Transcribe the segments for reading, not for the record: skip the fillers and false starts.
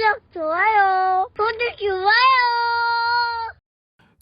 구독, 좋아요. 구독, 좋아요.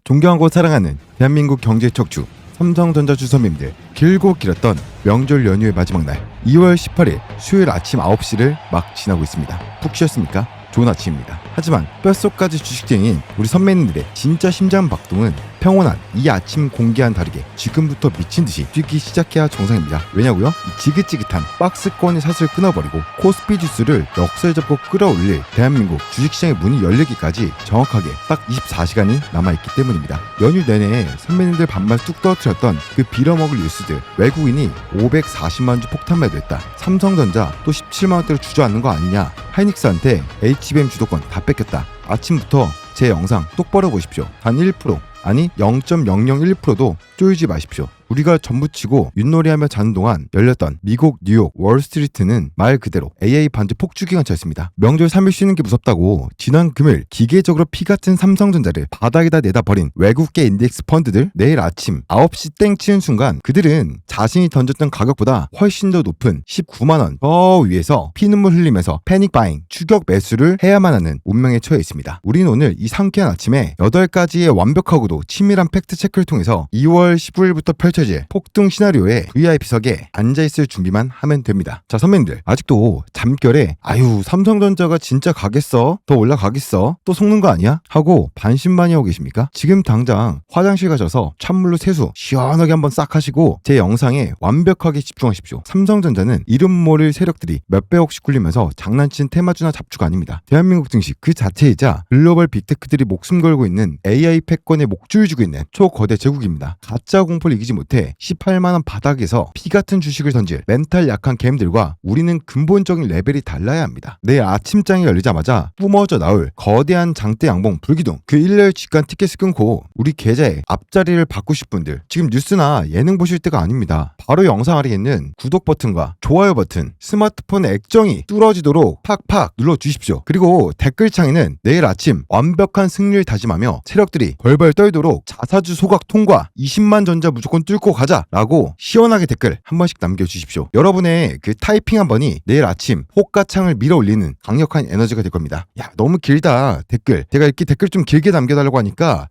존경하고 사랑하는 대한민국 경제 척추 삼성전자 주선님들, 길고 길었던 명절 연휴의 마지막 날 2월 18일 수요일 아침 9시를 막 지나고 있습니다. 푹 쉬었습니까? 좋은 아침입니다. 하지만 뼛속까지 주식쟁이인 우리 선배님들의 진짜 심장 박동은 평온한 이 아침 공기와는 다르게 지금부터 미친듯이 뛰기 시작해야 정상입니다. 왜냐고요? 이 지긋지긋한 박스권의 샷을 끊어버리고 코스피 지수를 멱살 잡고 끌어올릴 대한민국 주식시장의 문이 열리기까지 정확하게 딱 24시간이 남아있기 때문입니다. 연휴 내내 선배님들 반말 뚝 떨어뜨렸던 그 빌어먹을 뉴스들, 외국인이 540만 주 폭탄 매도했다, 삼성전자 또 17만원대로 주저앉는 거 아니냐, 하이닉스한테 HBM 주도권 다 뺏겼다. 아침부터 제 영상 똑바로 보십시오. 단 1%, 아니 0.001%도 쪼이지 마십시오. 우리가 전부치고 윷놀이하며 자는 동안 열렸던 미국 뉴욕 월스트리트는 말 그대로 AI 반지 폭주 기관차였습니다. 명절 3일 쉬는 게 무섭다고 지난 금요일 기계적으로 피같은 삼성전자를 바닥에다 내다 버린 외국계 인덱스 펀드들, 내일 아침 9시 땡 치는 순간 그들은 자신이 던졌던 가격보다 훨씬 더 높은 19만원 더 위에서 피눈물 흘리면서 패닉 바잉, 추격 매수를 해야만 하는 운명에 처해 있습니다. 우린 오늘 이 상쾌한 아침에 8가지의 완벽하고도 치밀한 팩트 체크를 통해서 2월 19일부터 펼쳐질 폭등 시나리오에 VIP석에 앉아있을 준비만 하면 됩니다. 자, 선배님들, 아직도 잠결에 아유 삼성전자가 진짜 가겠어? 더 올라가겠어? 또 속는 거 아니야? 하고 반신반의하고 계십니까? 지금 당장 화장실 가셔서 찬물로 세수 시원하게 한번 싹 하시고 제 영상에 완벽하게 집중하십시오. 삼성전자는 이름 모를 세력들이 몇백억씩 굴리면서 장난친 테마주나 잡주가 아닙니다. 대한민국 증시 그 자체이자 글로벌 빅테크들이 목숨 걸고 있는 AI 패권에 목줄 주고 있는 초거대 제국입니다. 가짜 공포를 이기지 못해 18만원 바닥에서 피같은 주식을 던질 멘탈 약한 개미들과 우리는 근본적인 레벨이 달라야 합니다. 내일 아침장이 열리자마자 뿜어져 나올 거대한 장대 양봉 불기둥, 그 일렬 직관 티켓을 끊고 우리 계좌의 앞자리를 바꾸실 분들, 지금 뉴스나 예능 보실 때가 아닙니다. 바로 영상 아래에 있는 구독 버튼과 좋아요 버튼, 스마트폰의 액정이 뚫어지도록 팍팍 눌러주십시오. 그리고 댓글창에는 내일 아침 완벽한 승리를 다짐하며 세력들이 벌벌 떨도록 자사주 소각 통과, 20만 전자 무조건 뚫고 가자라고 시원하게 댓글 한 번씩 남겨주십시오. 여러분의 그 타이핑 한 번이 내일 아침 호가창을 밀어 올리는 강력한 에너지가 될 겁니다. 야, 너무 길다 댓글. 제가 이렇게 댓글 좀 길게 남겨달라고 하니까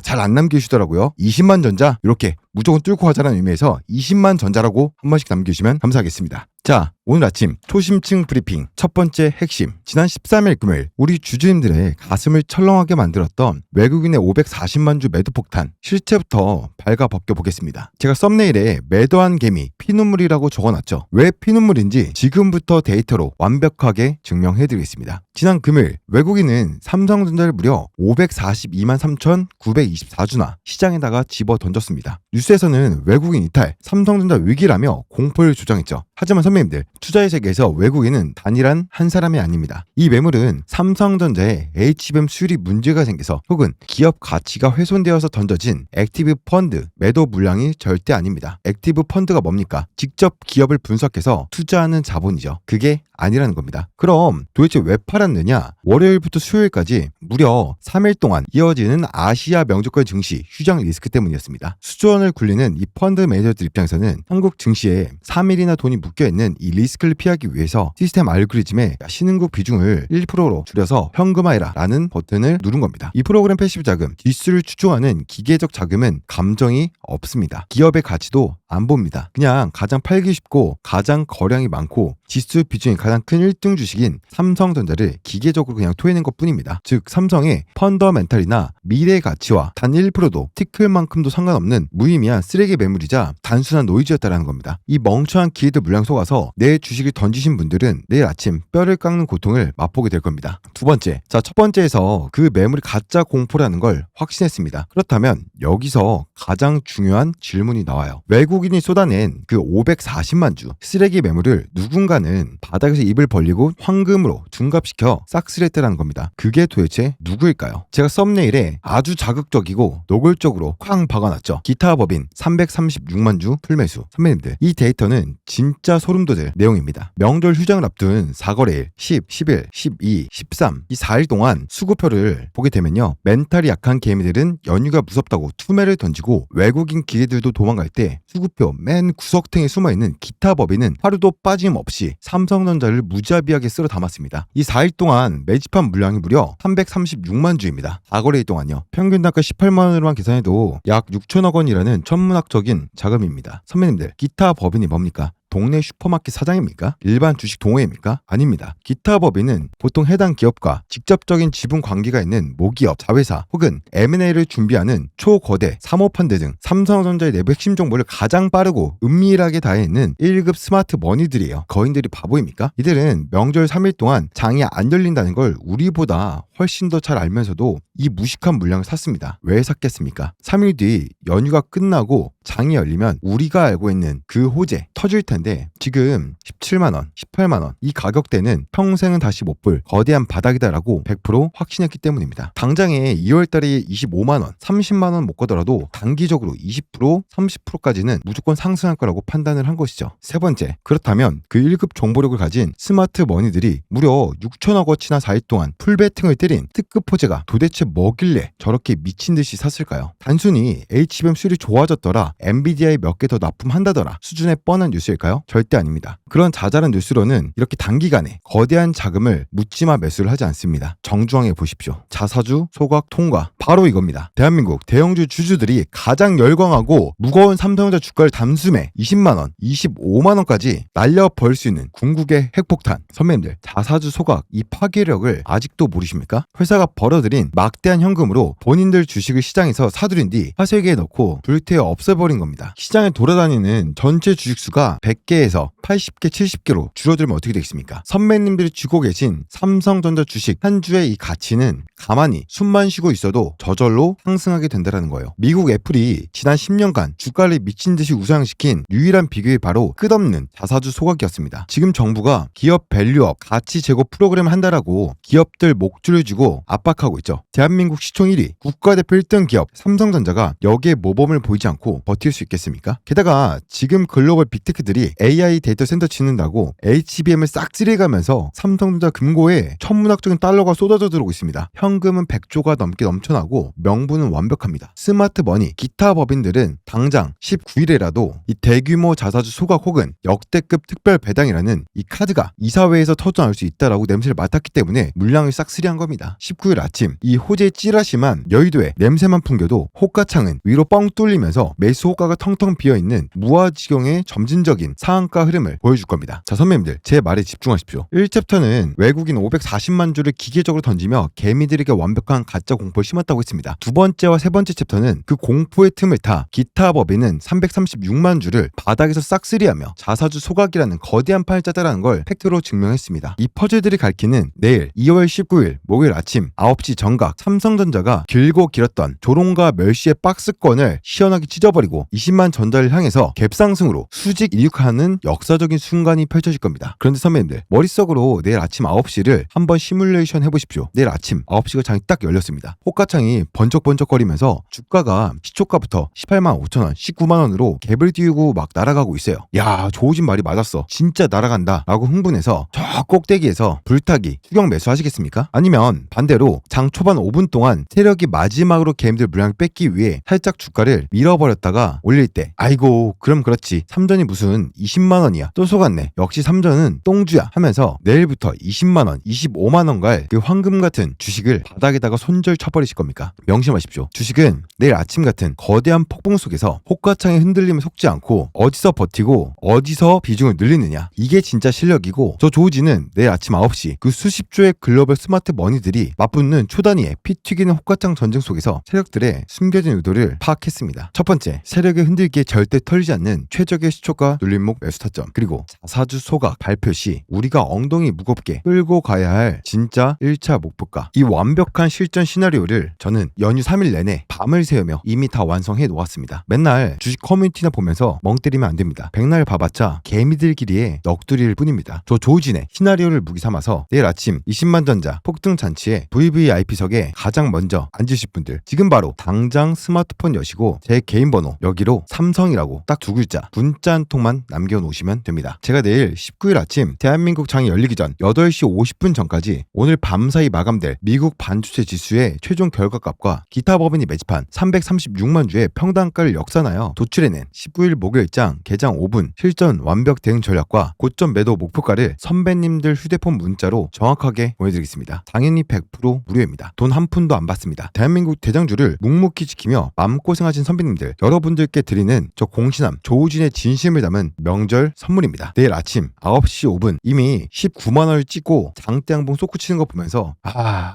잘 안 남겨주시더라고요. 20만 전자 이렇게 무조건 뚫고 가자라는 의미에서 20만 전자라고 한 번씩 남겨주시면 감사하겠습니다. 자, 오늘 아침 초심층 브리핑 첫 번째 핵심, 지난 13일 금요일 우리 주주님들의 가슴을 철렁하게 만들었던 외국인의 540만 주 매도 폭탄 실체부터 발가 벗겨보겠습니다. 제가 썸네일에 매도한 개미 피눈물이라고 적어놨죠. 왜 피눈물인지 지금부터 데이터로 완벽하게 증명해드리겠습니다. 지난 금요일 외국인은 삼성전자를 무려 542만 3,924주나 시장에다가 집어 던졌습니다. 뉴스에서는 외국인 이탈, 삼성전자 위기라며 공포를 조장했죠. 하지만 선배님들, 투자의 세계에서 외국인은 단일한 한 사람이 아닙니다. 이 매물은 삼성전자의 HBM 수율이 문제가 생겨서 혹은 기업 가치가 훼손되어서 던져진 액티브 펀드 매도 물량이 절대 아닙니다. 액티브 펀드가 뭡니까? 직접 기업을 분석해서 투자하는 자본이죠. 그게 아니라는 겁니다. 그럼 도대체 왜 팔았느냐? 월요일부터 수요일까지 무려 3일 동안 이어지는 아시아 명절권 증시 휴장 리스크 때문이었습니다. 수조원을 굴리는 이 펀드 매니저들 입장에서는 한국 증시에 3일이나 돈이 묶여있는 이 리스크를 피하기 위해서 시스템 알고리즘에 신흥국 비중을 1%로 줄여서 현금화해라 라는 버튼을 누른 겁니다. 이 프로그램 패시브 자금, 지수를 추종하는 기계적 자금은 감정이 없습니다. 기업의 가치도 안 봅니다. 그냥 가장 팔기 쉽고 가장 거량이 많고 지수 비중이 가장 큰 1등 주식인 삼성전자를 기계적으로 그냥 토해낸 것 뿐입니다. 즉 삼성의 펀더멘탈이나 미래 가치와 단 1%도 티클만큼도 상관없는 무의미한 쓰레기 매물이자 단순한 노이즈였다라는 겁니다. 이 멍청한 기회들 물량 속아서 내 주식을 던지신 분들은 내일 아침 뼈를 깎는 고통을 맛보게 될 겁니다. 두 번째, 첫 번째에서 그 매물이 가짜 공포라는 걸 확신했습니다. 그렇다면 여기서 가장 중요한 질문이 나와요. 외국인이 쏟아낸 그 540만 주 쓰레기 매물을 누군가는 바닥에서 입을 벌리고 황금으로 둔갑시켜 싹쓸이했다는 겁니다. 그게 도대체 누구일까요? 제가 썸네일에 아주 자극적이고 노골적으로 쾅 박아놨죠. 기타 법인 336만 주 풀매수. 선배님들, 이 데이터는 진짜 소름 돋을 내용입니다. 명절 휴장을 앞둔 4거래일 10, 11, 12, 13 이 4일 동안 수급표를 보게 되면요, 멘탈이 약한 개미들은 연휴가 무섭다고 투매를 던지고 외국인 기계들도 도망갈 때 수급 수구표 맨 구석탱이에 숨어있는 기타 법인은 하루도 빠짐없이 삼성전자를 무자비하게 쓸어 담았습니다. 이 4일 동안 매집한 물량이 무려 336만 주입니다. 4거래일 동안요. 평균 단가 18만 원으로만 계산해도 약 6천억 원이라는 천문학적인 자금입니다. 선배님들, 기타 법인이 뭡니까? 동네 슈퍼마켓 사장입니까? 일반 주식 동호회입니까? 아닙니다. 기타 법인은 보통 해당 기업과 직접적인 지분 관계가 있는 모기업, 자회사 혹은 M&A를 준비하는 초거대 사모펀드 등 삼성전자의 내부 핵심 정보를 가장 빠르고 은밀하게 다해있는 1급 스마트 머니들이에요. 거인들이 바보입니까? 이들은 명절 3일 동안 장이 안 열린다는 걸 우리보다 훨씬 더 잘 알면서도 이 무식한 물량을 샀습니다. 왜 샀겠습니까? 3일 뒤 연휴가 끝나고 장이 열리면 우리가 알고 있는 그 호재 터질 텐데 지금 17만원, 18만원 이 가격대는 평생은 다시 못 볼 거대한 바닥이다라고 100% 확신했기 때문입니다. 당장에 2월달에 25만원, 30만원 못 가더라도 단기적으로 20%, 30%까지는 무조건 상승할 거라고 판단을 한 것이죠. 세 번째, 그렇다면 그 1급 정보력을 가진 스마트 머니들이 무려 6천억 원치나 4일 동안 풀배팅을 때린 특급 호재가 도대체 뭐길래 저렇게 미친 듯이 샀을까요? 단순히 HBM 수율이 좋아졌더라, 엔비디아에 몇 개 더 납품한다더라 수준의 뻔한 뉴스일까요? 절대 아닙니다. 그런 자잘한 뉴스로는 이렇게 단기간에 거대한 자금을 묻지마 매수를 하지 않습니다. 정중앙에 보십시오. 자사주, 소각, 통과 바로 이겁니다. 대한민국 대형주 주주들이 가장 열광하고 무거운 삼성전자 주가를 단숨에 20만원, 25만원까지 날려버릴 수 있는 궁극의 핵폭탄. 선배님들, 자사주 소각 이 파괴력을 아직도 모르십니까? 회사가 벌어들인 막대한 현금으로 본인들 주식을 시장에서 사들인 뒤 화쇄기에 넣고 불태워 없애버린 겁니다. 시장에 돌아다니는 전체 주식수가 100개에서 80개, 70개로 줄어들면 어떻게 되겠습니까? 선배님들이 쥐고 계신 삼성전자 주식 한 주의 이 가치는 가만히 숨만 쉬고 있어도 저절로 상승하게 된다는 거예요. 미국 애플이 지난 10년간 주가를 미친 듯이 우상시킨 유일한 비결이 바로 끝없는 자사주 소각이었습니다. 지금 정부가 기업 밸류업, 가치 제고 프로그램을 한다라고 기업들 목줄을 쥐고 압박하고 있죠. 대한민국 시총 1위, 국가대표 1등 기업 삼성전자가 여기에 모범을 보이지 않고 버틸 수 있겠습니까? 게다가 지금 글로벌 빅테크들이 AI 데이터 센터 짓는다고 HBM을 싹 찌르가면서 삼성전자 금고에 천문학적인 달러가 쏟아져 들어오고 있습니다. 현금은 100조가 넘게 넘쳐나고 명분은 완벽합니다. 스마트 머니, 기타 법인들은 당장 19일에라도 이 대규모 자사주 소각 혹은 역대급 특별 배당이라는 이 카드가 이사회에서 터져나올 수 있다라고 냄새를 맡았기 때문에 물량을 싹쓸이한 겁니다. 19일 아침 이 호재의 찌라심한 여의도에 냄새만 풍겨도 호가창은 위로 뻥 뚫리면서 매수 호가가 텅텅 비어있는 무아지경의 점진적인 상한가 흐름을 보여줄 겁니다. 자, 선배님들, 제 말에 집중하십시오. 1챕터는 외국인 540만 주를 기계적으로 던지며 개미들에게 완벽한 가짜 공포를 심었다고 했습니다. 두 번째와 세 번째 챕터는 그 공포의 틈을 타 기타 법인은 336만 주를 바닥에서 싹쓸이하며 자사주 소각이라는 거대한 판을 짜다라는 걸 팩트로 증명했습니다. 이 퍼즐들이 가리키는 내일 2월 19일 목요일 아침 9시 정각 삼성전자가 길고 길었던 조롱과 멸시의 박스권을 시원하게 찢어버리고 20만 전자를 향해서 갭상승으로 수직 이륙하는 역사적인 순간이 펼쳐질 겁니다. 그런데 선배님들, 머릿속으로 내일 아침 9시를 한번 시뮬레이션 해보십시오. 내일 아침 9시가 장이 딱 열렸습니다. 호가창이 번쩍번쩍거리면서 주가가 시초가부터 18만 5천원, 19만원으로 갭을 띄우고 막 날아가고 있어요. 야, 조우진 말이 맞았어. 진짜 날아간다 라고 흥분해서 저 꼭대기에서 불타기, 추격 매수하시겠습니까? 아니면 반대로 장 초반 5분 동안 세력이 마지막으로 개미들 물량을 뺏기 위해 살짝 주가를 밀어버렸다가 올릴 때 아이고 그럼 그렇지, 삼전이 무슨 20만원이야, 또 속았네, 역시 삼전은 똥주야 하면서 내일부터 20만원, 25만원 갈 그 황금 같은 주식을 바닥에다가 손절 쳐버리실 겁니까? 명심하십시오. 주식은 내일 아침 같은 거대한 폭풍 속에서 호가창의 흔들림에 속지 않고 어디서 버티고 어디서 비중을 늘리느냐, 이게 진짜 실력이고, 저 조우진은 내일 아침 9시 그 수십조의 글로벌 스마트 머니들이 맞붙는 초단위의 피 튀기는 호가창 전쟁 속에서 세력들의 숨겨진 의도를 파악했습니다. 첫 번째, 세력의 흔들기에 절대 털리지 않는 최적의 시초가 눌림목 매수 타점, 그리고 자사주 소각 발표 시 우리가 엉덩이 무겁게 끌고 가야 할 진짜 1차 목표가, 이 완벽한 실전 시나리오를 저는 연휴 3일 내내 밤을 새우며 이미 다 완성해 놓았습니다. 맨날 주식 커뮤니티나 보면서 멍 때리면 안 됩니다. 백날 봐봤자 개미들끼리의 넋두리일 뿐입니다. 저 조우진의 시나리오를 무기 삼아서 내일 아침 20만 전자 폭등 잔치에 VVIP석에 자리에 가장 먼저 앉으실 분들 지금 바로 당장 스마트폰 여시고 제 개인 번호 여기로 삼성이라고 딱 2글자 문자 한 통만 남겨놓으시면 됩니다. 제가 내일 19일 아침 대한민국 장이 열리기 전 8시 50분 전까지 오늘 밤사이 마감될 미국 반도체 지수의 최종 결과값과 기타 법인이 매집한 336만 주의 평단가를 역산하여 도출해낸 19일 목요일장 개장 5분 실전 완벽 대응 전략과 고점 매도 목표가를 선배님들 휴대폰 문자로 정확하게 보내드리겠습니다. 당연히 100% 무료입니다. 돈 한 푼도 안 받습니다. 대한민국 대장주를 묵묵히 지키며 마음고생하신 선배님들 여러분들께 드리는 저 공신함 조우진의 진심을 담은 명절 선물입니다. 내일 아침 9시 5분 이미 19만원을 찍고 장대 한 봉 쏟고 치는 거 보면서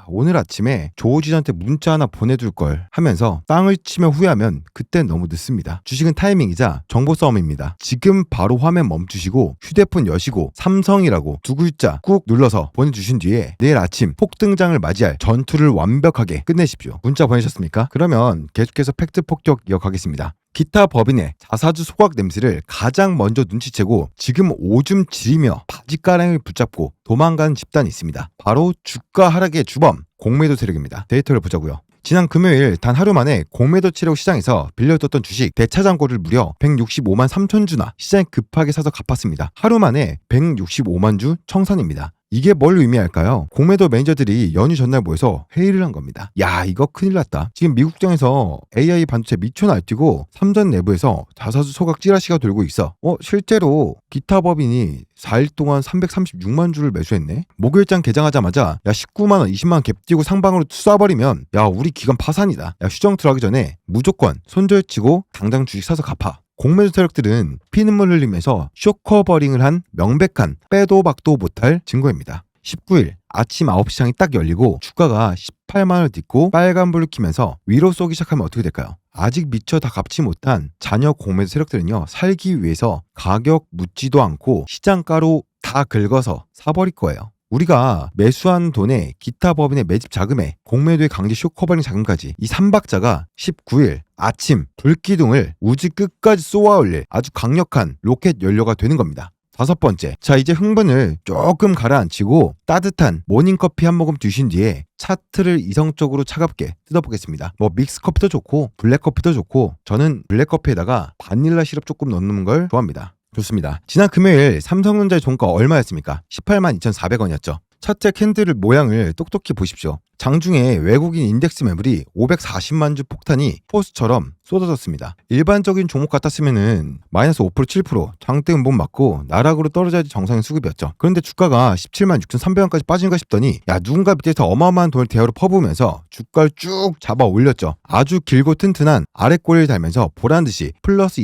오늘 아침에 조우진한테 문자 하나 보내둘 걸 하면서 땅을 치며 후회하면 그땐 너무 늦습니다. 주식은 타이밍이자 정보 싸움입니다. 지금 바로 화면 멈추시고 휴대폰 여시고 삼성이라고 2글자 꾹 눌러서 보내주신 뒤에 내일 아침 폭등장을 맞이할 전투를 완벽하게 끝내십시오. 문자 보내셨습니까? 그러면 계속해서 팩트 폭격 이어가겠습니다. 기타 법인의 자사주 소각 냄새를 가장 먼저 눈치채고 지금 오줌 지리며 바지가랑을 붙잡고 도망가는 집단이 있습니다. 바로 주가 하락의 주범 공매도 세력입니다. 데이터를 보자고요. 지난 금요일 단 하루 만에 공매도 치려고 시장에서 빌려뒀던 주식 대차장고를 무려 165만 3천 주나 시장에 급하게 사서 갚았습니다. 하루 만에 165만 주 청산입니다. 이게 뭘 의미할까요? 공매도 매니저들이 연휴 전날 모여서 회의를 한 겁니다. 야, 이거 큰일 났다. 지금 미국장에서 AI 반도체 미쳐 날뛰고 삼전 내부에서 자사주 소각 찌라시가 돌고 있어. 실제로 기타 법인이 4일 동안 336만 주를 매수했네. 목요일장 개장하자마자 19만원 20만원 갭 띄고 상방으로 쏴버리면 우리 기관 파산이다. 휴정 들어가기 전에 무조건 손절치고 당장 주식 사서 갚아. 공매도 세력들은 피눈물 흘리면서 쇼커버링을 한 명백한 빼도 박도 못할 증거입니다. 19일 아침 9시 장이 딱 열리고 주가가 18만원을 딛고 빨간불을 켜면서 위로 쏘기 시작하면 어떻게 될까요? 아직 미처 다 갚지 못한 잔여 공매도 세력들은요 살기 위해서 가격 묻지도 않고 시장가로 다 긁어서 사버릴 거예요. 우리가 매수한 돈에 기타 법인의 매집 자금에 공매도의 강제 쇼커버링 자금까지 이 3박자가 19일 아침 불기둥을 우주 끝까지 쏘아 올릴 아주 강력한 로켓 연료가 되는 겁니다. 5번째, 자 이제 흥분을 조금 가라앉히고 따뜻한 모닝커피 한 모금 드신 뒤에 차트를 이성적으로 차갑게 뜯어보겠습니다. 믹스커피도 좋고 블랙커피도 좋고 저는 블랙커피에다가 바닐라 시럽 조금 넣는 걸 좋아합니다. 좋습니다. 지난 금요일 삼성전자의 종가 얼마였습니까? 18만 2,400원이었죠. 차트 캔들 모양을 똑똑히 보십시오. 장중에 외국인 인덱스 매물이 540만 주 폭탄이 포스처럼 쏟아졌습니다. 일반적인 종목 같았으면은 마이너스 5% 7% 장대 음봉 맞고 나락으로 떨어져야지 정상인 수급이었죠. 그런데 주가가 17만 6,300원까지 빠진가 싶더니 누군가 밑에서 어마어마한 돈을 대하로 퍼부으면서 주가를 쭉 잡아 올렸죠. 아주 길고 튼튼한 아랫꼬리를 달면서 보란듯이 플러스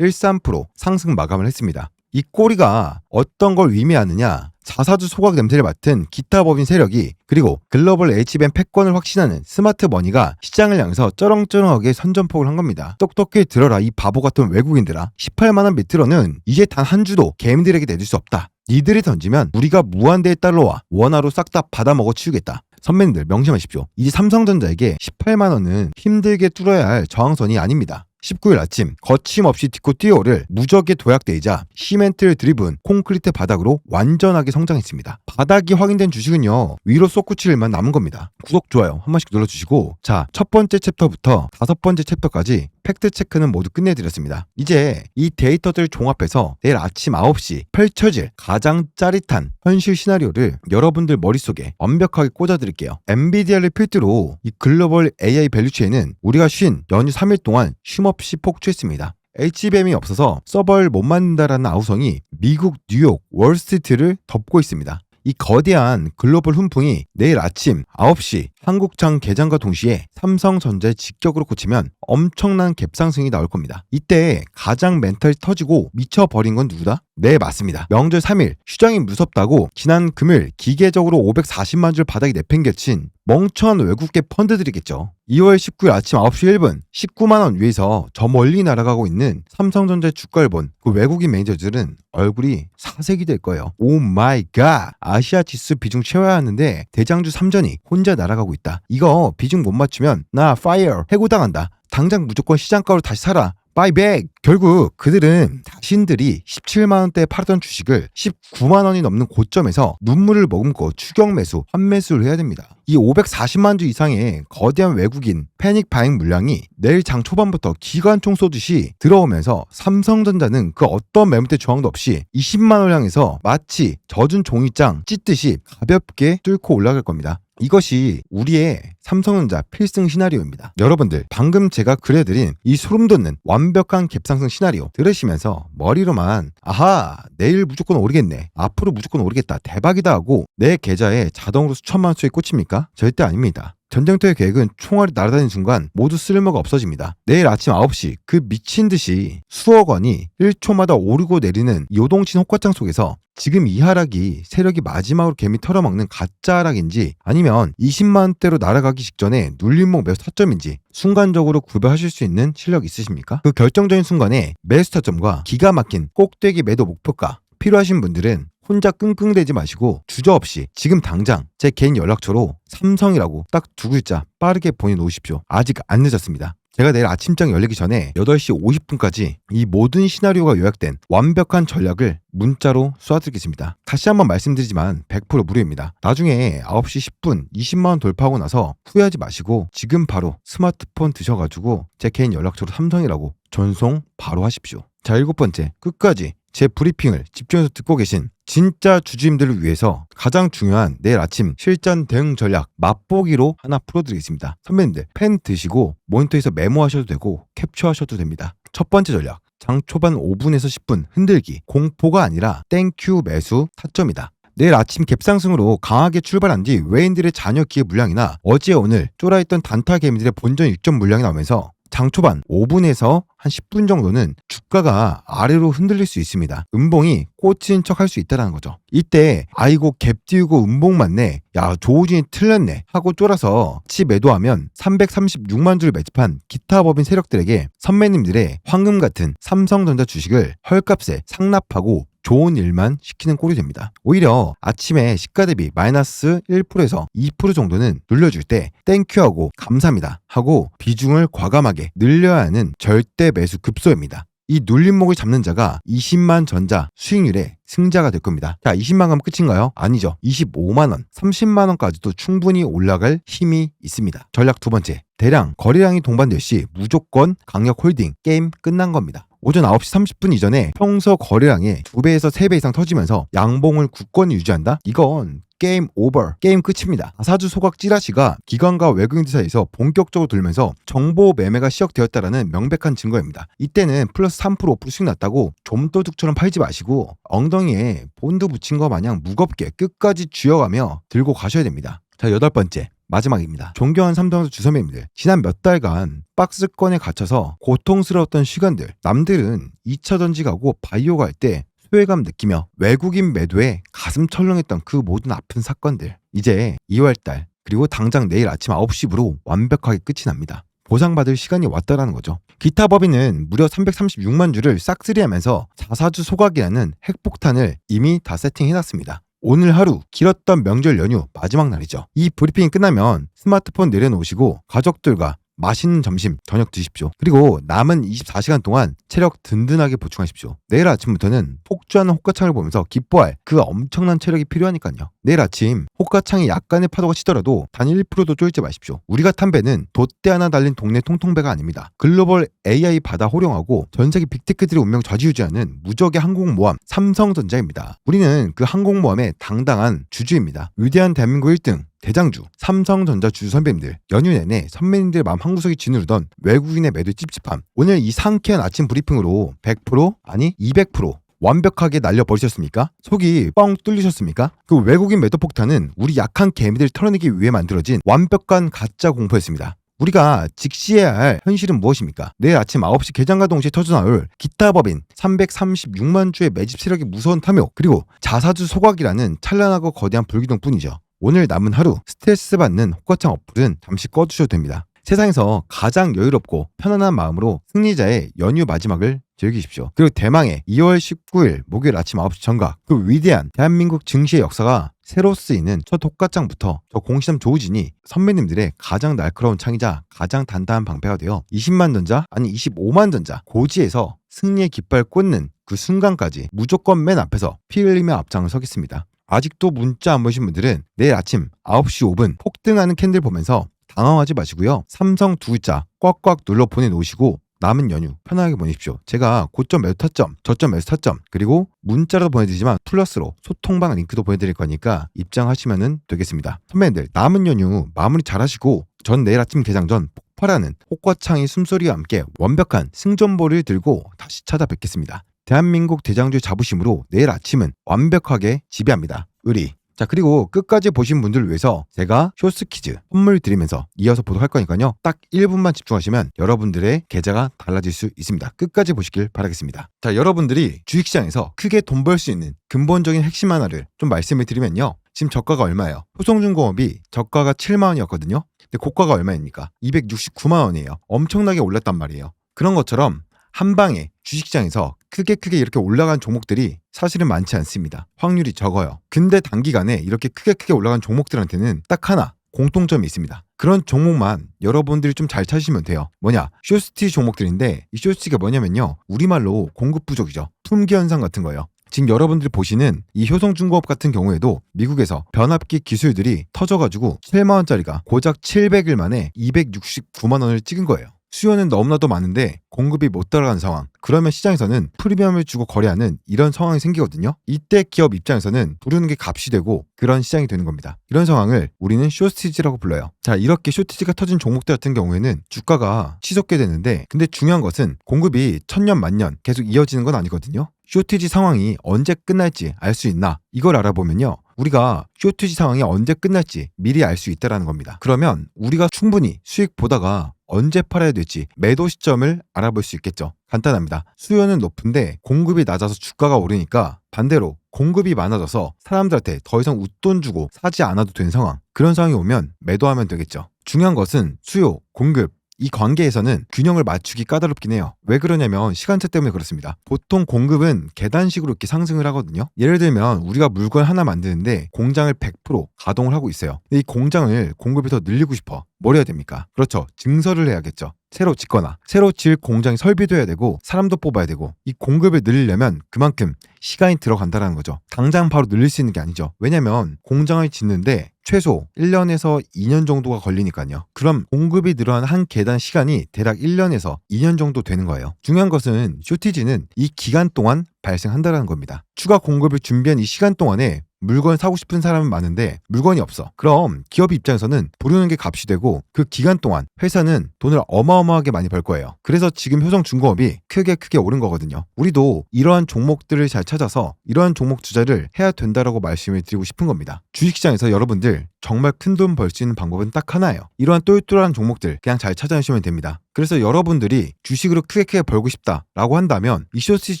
2.13% 상승 마감을 했습니다. 이 꼬리가 어떤 걸 의미하느냐? 자사주 소각 냄새를 맡은 기타 법인 세력이 그리고 글로벌 H밴 패권을 확신하는 스마트머니가 시장을 향해서 쩌렁쩌렁하게 선전폭을 한 겁니다. 똑똑히 들어라 이 바보 같은 외국인들아. 18만원 밑으로는 이제 단 한 주도 개미들에게 내줄 수 없다. 니들이 던지면 우리가 무한대의 달러와 원화로 싹 다 받아먹어 치우겠다. 선배님들 명심하십시오. 이제 삼성전자에게 18만원은 힘들게 뚫어야 할 저항선이 아닙니다. 19일 아침 거침없이 딛고 뛰어오를 무적의 도약대이자 시멘트를 드리븐 콘크리트 바닥으로 완전하게 성장했습니다. 바닥이 확인된 주식은요 위로 솟구칠 일만 남은 겁니다. 구독, 좋아요 한 번씩 눌러주시고 자, 첫 번째 챕터부터 5번째 챕터까지 팩트체크는 모두 끝내드렸습니다. 이제 이 데이터들을 종합해서 내일 아침 9시 펼쳐질 가장 짜릿한 현실 시나리오를 여러분들 머릿속에 완벽하게 꽂아드릴게요. 엔비디아를 필두로 이 글로벌 AI 밸류체인은 우리가 쉰 연휴 3일 동안 쉼없이 폭주했습니다. HBM이 없어서 서버를 못 만든다라는 아우성이 미국, 뉴욕, 월스트리트를 덮고 있습니다. 이 거대한 글로벌 훈풍이 내일 아침 9시 한국장 개장과 동시에 삼성전자의 직격으로 꽂히면 엄청난 갭상승이 나올 겁니다. 이때 가장 멘탈이 터지고 미쳐버린 건 누구다? 네, 맞습니다. 명절 3일 시장이 무섭다고 지난 금요일 기계적으로 540만 주를 바닥에 내팽개친 멍청한 외국계 펀드들이겠죠. 2월 19일 아침 9시 1분 19만원 위에서 저 멀리 날아가고 있는 삼성전자의 주가를 본 그 외국인 매니저들은 얼굴이 사색이 될 거예요. 오 마이 갓! 아시아 지수 비중 채워야 하는데 대장주 3전이 혼자 날아가고 있다. 이거 비중 못 맞추면 나 파이어 해고당한다. 당장 무조건 시장가로 다시 사라. 바이백! 결국 그들은 자신들이 17만원대에 팔았던 주식을 19만원이 넘는 고점에서 눈물을 머금고 추격 매수, 환매수를 해야 됩니다. 이 540만 주 이상의 거대한 외국인 패닉 바잉 물량이 내일 장 초반부터 기관총 쏘듯이 들어오면서 삼성전자는 그 어떤 매물대 저항도 없이 20만원 향해서 마치 젖은 종이장 찢듯이 가볍게 뚫고 올라갈 겁니다. 이것이 우리의 삼성전자 필승 시나리오입니다. 여러분들 방금 제가 그려드린 이 소름돋는 완벽한 갭상승 시나리오 들으시면서 머리로만 아하 내일 무조건 오르겠네, 앞으로 무조건 오르겠다, 대박이다 하고 내 계좌에 자동으로 수천만 수익 꽂힙니까? 절대 아닙니다. 전쟁터의 계획은 총알이 날아다니는 순간 모두 쓸모가 없어집니다. 내일 아침 9시 그 미친듯이 수억 원이 1초마다 오르고 내리는 요동친 호가창 속에서 지금 이 하락이 세력이 마지막으로 개미 털어먹는 가짜 하락인지 아니면 20만원대로 날아가기 직전에 눌림목 매수 타점인지 순간적으로 구별하실 수 있는 실력 있으십니까? 그 결정적인 순간에 매수 타점과 기가 막힌 꼭대기 매도 목표가 필요하신 분들은 혼자 끙끙대지 마시고 주저없이 지금 당장 제 개인 연락처로 삼성이라고 딱 두 글자 빠르게 보내놓으십시오. 아직 안 늦었습니다. 제가 내일 아침장 열리기 전에 8시 50분까지 이 모든 시나리오가 요약된 완벽한 전략을 문자로 쏘아드리겠습니다. 다시 한번 말씀드리지만 100% 무료입니다. 나중에 9시 10분 20만원 돌파하고 나서 후회하지 마시고 지금 바로 스마트폰 드셔가지고 제 개인 연락처로 삼성이라고 전송 바로 하십시오. 자, 7번째, 끝까지 제 브리핑을 집중해서 듣고 계신 진짜 주주님들을 위해서 가장 중요한 내일 아침 실전 대응 전략 맛보기로 하나 풀어드리겠습니다. 선배님들 펜 드시고 모니터에서 메모하셔도 되고 캡처하셔도 됩니다. 첫 번째 전략, 장 초반 5분에서 10분 흔들기, 공포가 아니라 땡큐 매수 타점이다. 내일 아침 갭상승으로 강하게 출발한 뒤 외인들의 잔여 기회 물량이나 어제 오늘 쫄아있던 단타 개미들의 본전 익점 물량이 나오면서 장 초반 5분에서 한 10분 정도는 주가가 아래로 흔들릴 수 있습니다. 음봉이 꽂힌 척 할 수 있다는 거죠. 이때 아이고 갭 띄우고 음봉 맞네, 야 조우진이 틀렸네 하고 쫄아서 치 매도하면 336만 주를 매집한 기타 법인 세력들에게 선배님들의 황금 같은 삼성전자 주식을 헐값에 상납하고 좋은 일만 시키는 꼴이 됩니다. 오히려 아침에 시가 대비 마이너스 1%에서 2% 정도는 눌려줄 때 땡큐하고 감사합니다 하고 비중을 과감하게 늘려야 하는 절대 매수 급소입니다. 이 눌림목을 잡는 자가 20만 전자 수익률의 승자가 될 겁니다. 자, 20만 가면 끝인가요? 아니죠. 25만원, 30만원까지도 충분히 올라갈 힘이 있습니다. 전략 두 번째, 대량 거래량이 동반될 시 무조건 강력 홀딩, 게임 끝난 겁니다. 오전 9시 30분 이전에 평소 거래량의 2배에서 3배 이상 터지면서 양봉을 굳건히 유지한다? 이건 게임 오버, 게임 끝입니다. 사주 소각 찌라시가 기관과 외국인들 사이에서 본격적으로 돌면서 정보 매매가 시작되었다라는 명백한 증거입니다. 이때는 플러스 3%, 5% 수익 났다고 좀도둑처럼 팔지 마시고 엉덩이에 본드 붙인 거 마냥 무겁게 끝까지 쥐어가며 들고 가셔야 됩니다. 자, 8번째. 마지막입니다. 존경하는 삼성전자 주선배님들, 지난 몇 달간 박스권에 갇혀서 고통스러웠던 시간들, 남들은 2차 전지 가고 바이오 갈 때 소외감 느끼며 외국인 매도에 가슴 철렁했던 그 모든 아픈 사건들, 이제 2월달 그리고 당장 내일 아침 9시부로 완벽하게 끝이 납니다. 보상받을 시간이 왔다라는 거죠. 기타 법인은 무려 336만 주를 싹쓸이하면서 자사주 소각이라는 핵폭탄을 이미 다 세팅해놨습니다. 오늘 하루 길었던 명절 연휴 마지막 날이죠. 이 브리핑이 끝나면 스마트폰 내려놓으시고 가족들과 맛있는 점심, 저녁 드십시오. 그리고 남은 24시간 동안 체력 든든하게 보충하십시오. 내일 아침부터는 폭주하는 호가창을 보면서 기뻐할 그 엄청난 체력이 필요하니까요. 내일 아침 호가창에 약간의 파도가 치더라도 단 1%도 쫄지 마십시오. 우리가 탄 배는 돛대 하나 달린 동네 통통배가 아닙니다. 글로벌 AI 바다 호령하고 전세계 빅테크들의 운명 좌지우지하는 무적의 항공모함 삼성전자입니다. 우리는 그 항공모함의 당당한 주주입니다. 위대한 대한민국 1등 대장주 삼성전자 주주 선배님들, 연휴 내내 선배님들 마음 한구석이 지누르던 외국인의 매도 찝찝함, 오늘 이 상쾌한 아침 브리핑으로 100% 아니 200% 완벽하게 날려버리셨습니까? 속이 뻥 뚫리셨습니까? 그 외국인 매도 폭탄은 우리 약한 개미들 털어내기 위해 만들어진 완벽한 가짜 공포였습니다. 우리가 직시해야 할 현실은 무엇입니까? 내일 아침 9시 개장과 동시에 터져나올 기타 법인 336만 주의 매집 세력의 무서운 탐욕, 그리고 자사주 소각이라는 찬란하고 거대한 불기둥뿐이죠. 오늘 남은 하루 스트레스 받는 호가창 어플은 잠시 꺼두셔도 됩니다. 세상에서 가장 여유롭고 편안한 마음으로 승리자의 연휴 마지막을 즐기십시오. 그리고 대망의 2월 19일 목요일 아침 9시 정각, 그 위대한 대한민국 증시의 역사가 새로 쓰이는 첫 호가창부터 저 공시남 조우진이 선배님들의 가장 날카로운 창이자 가장 단단한 방패가 되어 20만 전자 아니 25만 전자 고지에서 승리의 깃발 꽂는 그 순간까지 무조건 맨 앞에서 피 흘리며 앞장을 서겠습니다. 아직도 문자 안 보신 분들은 내일 아침 9시 5분 폭등하는 캔들 보면서 당황하지 마시고요. 삼성 두 글자 꽉꽉 눌러 보내놓으시고 남은 연휴 편하게 보내십시오. 제가 고점 매수 타점, 저점 매수 타점, 그리고 문자로 보내드리지만 플러스로 소통방 링크도 보내드릴 거니까 입장하시면 되겠습니다. 선배님들 남은 연휴 마무리 잘 하시고 전 내일 아침 개장 전 폭발하는 호가창의 숨소리와 함께 완벽한 승전보를 들고 다시 찾아뵙겠습니다. 대한민국 대장주의 자부심으로 내일 아침은 완벽하게 지배합니다. 의리. 자, 그리고 끝까지 보신 분들을 위해서 제가 쇼스 퀴즈 선물 드리면서 이어서 보도록 할 거니까요. 딱 1분만 집중하시면 여러분들의 계좌가 달라질 수 있습니다. 끝까지 보시길 바라겠습니다. 자, 여러분들이 주식시장에서 크게 돈 벌 수 있는 근본적인 핵심 하나를 좀 말씀을 드리면요. 지금 저가가 얼마예요? 효성중공업이 저가가 7만 원이었거든요. 근데 고가가 얼마입니까? 269만 원이에요. 엄청나게 올랐단 말이에요. 그런 것처럼 한 방에 주식시장에서 크게 이렇게 올라간 종목들이 사실은 많지 않습니다. 확률이 적어요. 근데 단기간에 이렇게 크게 올라간 종목들한테는 딱 하나 공통점이 있습니다. 그런 종목만 여러분들이 좀 잘 찾으시면 돼요. 뭐냐? 쇼스티 종목들인데 이 쇼스티가 뭐냐면요. 우리말로 공급 부족이죠. 품귀 현상 같은 거예요. 지금 여러분들이 보시는 이 효성중공업 같은 경우에도 미국에서 변압기 기술들이 터져가지고 7만원짜리가 고작 700일 만에 269만 원을 찍은 거예요. 수요는 너무나도 많은데 공급이 못 따라가는 상황. 그러면 시장에서는 프리미엄을 주고 거래하는 이런 상황이 생기거든요. 이때 기업 입장에서는 부르는 게 값이 되고 그런 시장이 되는 겁니다. 이런 상황을 우리는 쇼티지라고 불러요. 자, 이렇게 쇼티지가 터진 종목들 같은 경우에는 주가가 치솟게 되는데 근데 중요한 것은 공급이 천년 만년 계속 이어지는 건 아니거든요. 쇼티지 상황이 언제 끝날지 알 수 있나? 이걸 알아보면요. 우리가 쇼티지 상황이 언제 끝날지 미리 알 수 있다는 겁니다. 그러면 우리가 충분히 수익 보다가 언제 팔아야 될지 매도 시점을 알아볼 수 있겠죠. 간단합니다. 수요는 높은데 공급이 낮아서 주가가 오르니까 반대로 공급이 많아져서 사람들한테 더 이상 웃돈 주고 사지 않아도 되는 상황. 그런 상황이 오면 매도하면 되겠죠. 중요한 것은 수요, 공급, 이 관계에서는 균형을 맞추기 까다롭긴 해요. 왜 그러냐면 시간차 때문에 그렇습니다. 보통 공급은 계단식으로 이렇게 상승을 하거든요. 예를 들면 우리가 물건 하나 만드는데 공장을 100% 가동을 하고 있어요. 근데 이 공장을 공급이 더 늘리고 싶어. 뭘 해야 됩니까? 그렇죠. 증설을 해야겠죠. 새로 짓거나 새로 지을 공장이 설비도 해야 되고 사람도 뽑아야 되고 이 공급을 늘리려면 그만큼 시간이 들어간다는 거죠. 당장 바로 늘릴 수 있는 게 아니죠. 왜냐면 공장을 짓는데 최소 1년에서 2년 정도가 걸리니까요. 그럼 공급이 늘어난 한 계단 시간이 대략 1년에서 2년 정도 되는 거예요. 중요한 것은 쇼티지는 이 기간 동안 발생한다는 겁니다. 추가 공급을 준비한 이 시간 동안에 물건 사고 싶은 사람은 많은데 물건이 없어. 그럼 기업 입장에서는 부르는 게 값이 되고 그 기간 동안 회사는 돈을 어마어마하게 많이 벌 거예요. 그래서 지금 효성중공업이 크게 오른 거거든요. 우리도 이러한 종목들을 잘 찾아서 이러한 종목 투자를 해야 된다라고 말씀을 드리고 싶은 겁니다. 주식시장에서 여러분들 정말 큰 돈 벌 수 있는 방법은 딱 하나예요. 이러한 똘똘한 종목들 그냥 잘 찾아주시면 됩니다. 그래서 여러분들이 주식으로 크게 벌고 싶다라고 한다면 이 쇼티지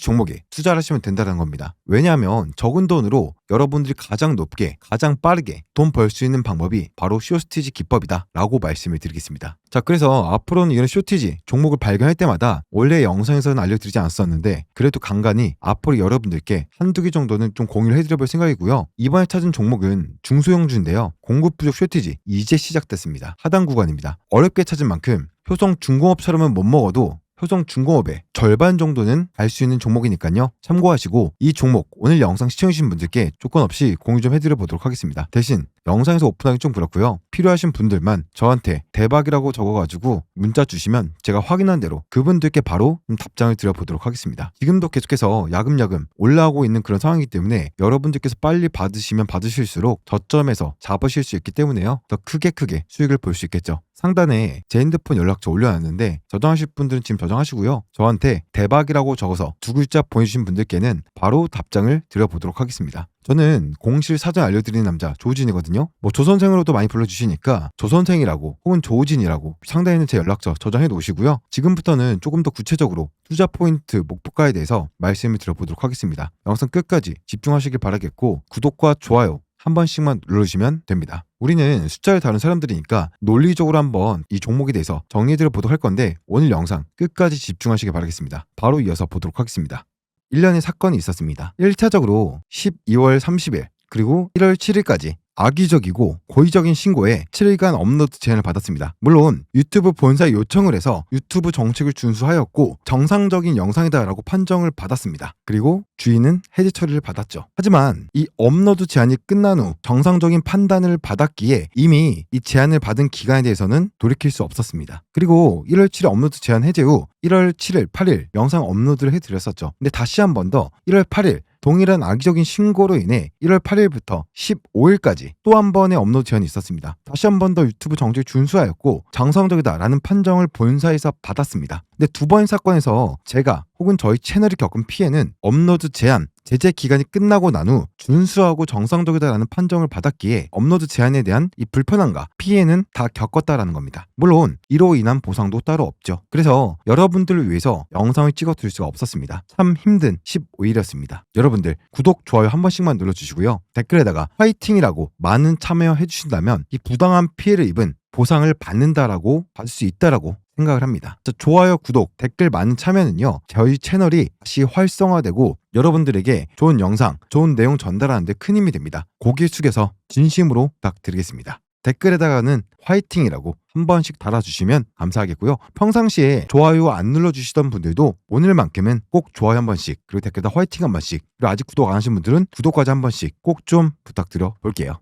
종목에 투자를 하시면 된다는 겁니다. 왜냐하면 적은 돈으로 여러분들이 가장 높게 가장 빠르게 돈 벌 수 있는 방법이 바로 쇼티지 기법이다 라고 말씀을 드리겠습니다. 자, 그래서 앞으로는 이런 쇼티지 종목을 발견할 때마다 원래 영상에서는 알려드리지 않았었는데 그래도 간간히 앞으로 여러분들께 한두 개 정도는 좀 공유를 해드려볼 생각이고요. 이번에 찾은 종목은 중소형주인데요. 공급 부족 쇼티지 이제 시작됐습니다. 하단 구간입니다. 어렵게 찾은 만큼 효성중공업처럼은 못 먹어도 효성중공업의 절반 정도는 알 수 있는 종목이니까요. 참고하시고 이 종목 오늘 영상 시청해주신 분들께 조건 없이 공유 좀 해드려 보도록 하겠습니다. 대신 영상에서 오픈하기 좀 그렇고요. 필요하신 분들만 저한테 대박이라고 적어가지고 문자 주시면 제가 확인한 대로 그분들께 바로 답장을 드려보도록 하겠습니다. 지금도 계속해서 야금야금 올라오고 있는 그런 상황이기 때문에 여러분들께서 빨리 받으시면 받으실수록 저점에서 잡으실 수 있기 때문에요. 더 크게 수익을 볼 수 있겠죠. 상단에 제 핸드폰 연락처 올려놨는데 저장하실 분들은 지금 저장하시고요. 저한테 대박이라고 적어서 두 글자 보내주신 분들께는 바로 답장을 드려보도록 하겠습니다. 저는 공실 사전 알려드리는 남자 조우진이거든요. 뭐 조선생으로도 많이 불러주시니까 조선생이라고 혹은 조우진이라고 상단에 있는 제 연락처 저장해 놓으시고요. 지금부터는 조금 더 구체적으로 투자 포인트 목표가에 대해서 말씀을 드려보도록 하겠습니다. 영상 끝까지 집중하시길 바라겠고 구독과 좋아요 한 번씩만 눌러주시면 됩니다. 우리는 숫자를 다룬 사람들이니까 논리적으로 한번 이 종목에 대해서 정리해드려 보도록 할 건데 오늘 영상 끝까지 집중하시길 바라겠습니다. 바로 이어서 보도록 하겠습니다. 1년의 사건이 있었습니다. 1차적으로 12월 30일 그리고 1월 7일까지 악의적이고 고의적인 신고에 7일간 업로드 제한을 받았습니다. 물론 유튜브 본사에 요청을 해서 유튜브 정책을 준수하였고 정상적인 영상이다라고 판정을 받았습니다. 그리고 주인은 해지 처리를 받았죠. 하지만 이 업로드 제한이 끝난 후 정상적인 판단을 받았기에 이미 이 제한을 받은 기간에 대해서는 돌이킬 수 없었습니다. 그리고 1월 7일 업로드 제한 해제 후 1월 7일, 8일 영상 업로드를 해드렸었죠. 근데 다시 한 번 더 1월 8일 동일한 악의적인 신고로 인해 1월 8일부터 15일까지 또 한 번의 업로드 제한이 있었습니다. 다시 한 번 더 유튜브 정책을 준수하였고 정상적이다라는 판정을 본사에서 받았습니다. 근데 두 번의 사건에서 제가 혹은 저희 채널이 겪은 피해는 업로드 제한, 제재 기간이 끝나고 난 후 준수하고 정상적이다라는 판정을 받았기에 업로드 제한에 대한 이 불편함과 피해는 다 겪었다라는 겁니다. 물론 이로 인한 보상도 따로 없죠. 그래서 여러분들을 위해서 영상을 찍어드릴 수가 없었습니다. 참 힘든 15일이었습니다. 여러분들 구독, 좋아요 한 번씩만 눌러주시고요. 댓글에다가 화이팅이라고 많은 참여해 주신다면 이 부당한 피해를 입은 보상을 받는다라고 받을 수 있다라고 생각을 합니다. 좋아요, 구독, 댓글 많은 참여는요 저희 채널이 다시 활성화되고 여러분들에게 좋은 영상, 좋은 내용 전달하는 데 큰 힘이 됩니다. 고개 숙여서 진심으로 부탁드리겠습니다. 댓글에다가는 화이팅이라고 한 번씩 달아주시면 감사하겠고요. 평상시에 좋아요 안 눌러주시던 분들도 오늘만큼은 꼭 좋아요 한 번씩, 그리고 댓글에다 화이팅 한 번씩, 그리고 아직 구독 안 하신 분들은 구독까지 한 번씩 꼭 좀 부탁드려 볼게요.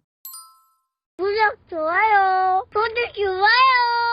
구독, 좋아요. 구독, 좋아요.